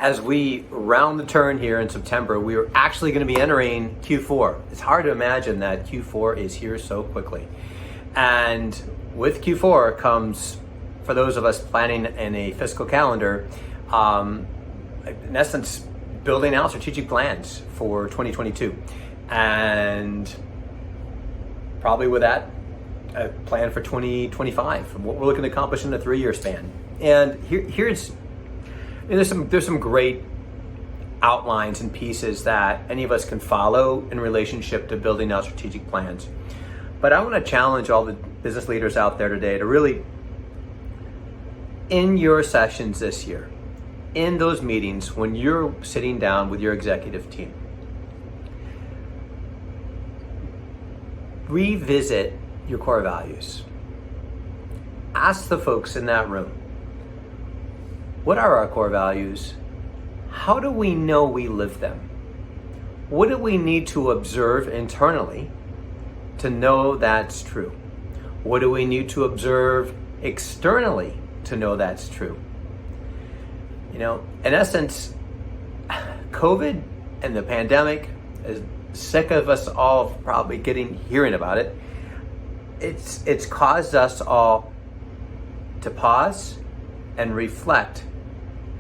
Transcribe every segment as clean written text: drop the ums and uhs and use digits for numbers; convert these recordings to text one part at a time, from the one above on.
as we round the turn here in September, we are actually going to be entering Q4. It's hard to imagine that Q4 is here so quickly. And with Q4 comes, for those of us planning in a fiscal calendar, in essence, building out strategic plans for 2022. And probably with that, a plan for 2025, what we're looking to accomplish in a 3-year span. And there's some great outlines and pieces that any of us can follow in relationship to building out strategic plans. But I want to challenge all the business leaders out there today to really, in your sessions this year, in those meetings, when you're sitting down with your executive team, revisit your core values. Ask the folks in that room, what are our core values? How do we know we live them? What do we need to observe internally to know that's true? What do we need to observe externally to know that's true? In essence, COVID and the pandemic, as sick of us all probably hearing about it, it's caused us all to pause and reflect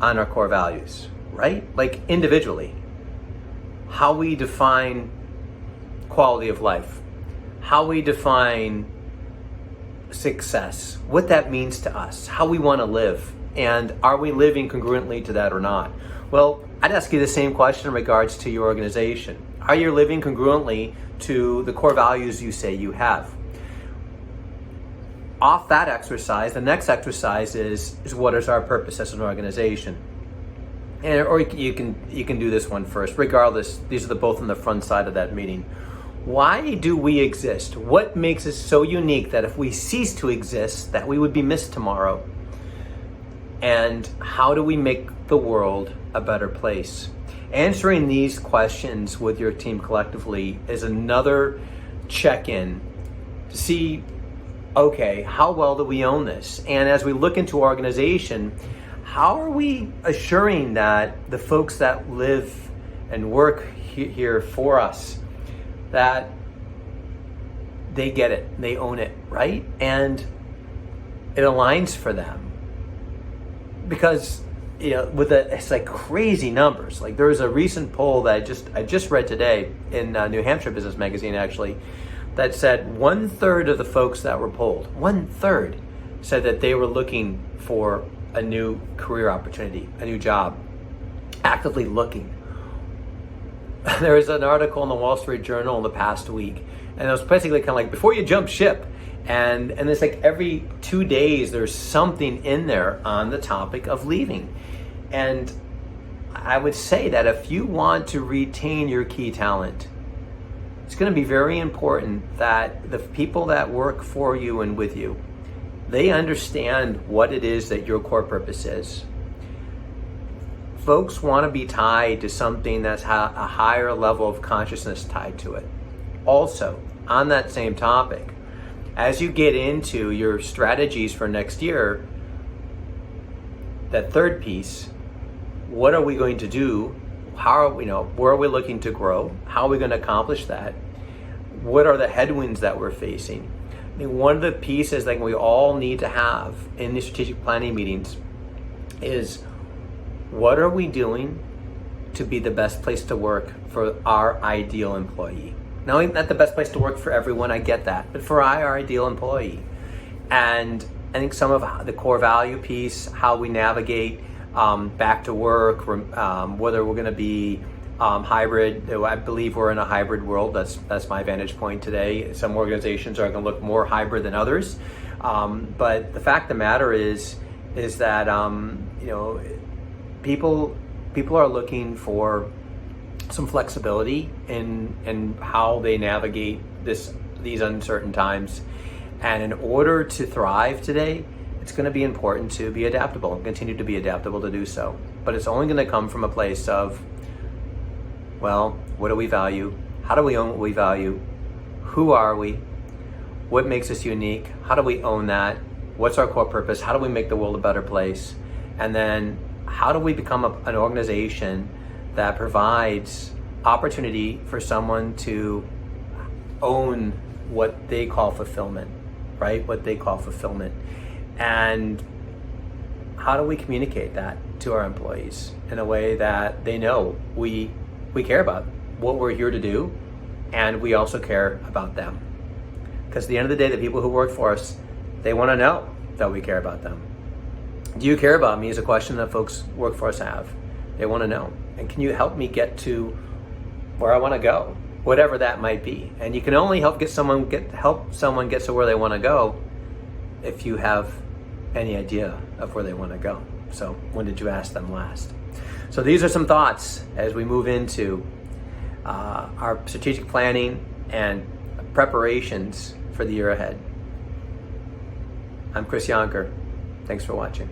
on our core values, right? Like individually, how we define quality of life, how we define success, what that means to us, how we want to live, and are we living congruently to that or not? Well, I'd ask you the same question in regards to your organization. Are you living congruently to the core values you say you have? Off that exercise, the next exercise is what is our purpose as an organization? Or you can do this one first. Regardless, these are both on the front side of that meeting. Why do we exist? What makes us so unique that if we cease to exist, that we would be missed tomorrow? And how do we make the world a better place? Answering these questions with your team collectively is another check-in to see, okay, how well do we own this? And as we look into our organization, how are we assuring that the folks that live and work here for us, that they get it, they own it, right? And it aligns for them. Because it's like crazy numbers. Like there was a recent poll that I just read today in New Hampshire Business Magazine actually, that said 1/3 of the folks that were polled, 1/3 said that they were looking for a new career opportunity, a new job, actively looking. There was an article in the Wall Street Journal in the past week, and it was basically kind of like, before you jump ship, and it's like every 2 days there's something in there on the topic of leaving. And I would say that if you want to retain your key talent, it's going to be very important that the people that work for you and with you, they understand what it is that your core purpose is. Folks want to be tied to something that's a higher level of consciousness tied to it. Also, on that same topic, as you get into your strategies for next year, that third piece, what are we going to do? Where are we looking to grow? How are we going to accomplish that? What are the headwinds that we're facing? I mean, one of the pieces that we all need to have in these strategic planning meetings is, what are we doing to be the best place to work for our ideal employee? Now, not the best place to work for everyone, I get that, but for our ideal employee. And I think some of the core value piece, how we navigate back to work, whether we're going to be hybrid. I believe we're in a hybrid world. That's my vantage point today. Some organizations are going to look more hybrid than others, but the fact of the matter is that people are looking for some flexibility in how they navigate these uncertain times. And in order to thrive today, it's going to be important to be adaptable and continue to be adaptable to do so. But it's only going to come from a place of, well, what do we value? How do we own what we value? Who are we? What makes us unique? How do we own that? What's our core purpose? How do we make the world a better place? And then how do we become an organization that provides opportunity for someone to own what they call fulfillment, right? What they call fulfillment. And how do we communicate that to our employees in a way that they know we care about what we're here to do, and we also care about them? Because at the end of the day, the people who work for us, they want to know that we care about them. Do you care about me is a question that folks who work for us have. They want to know. And can you help me get to where I want to go? Whatever that might be. And you can only help someone get to where they want to go if you have any idea of where they want to go. So when did you ask them last? So these are some thoughts as we move into our strategic planning and preparations for the year ahead. I'm Chris Yonker. Thanks for watching.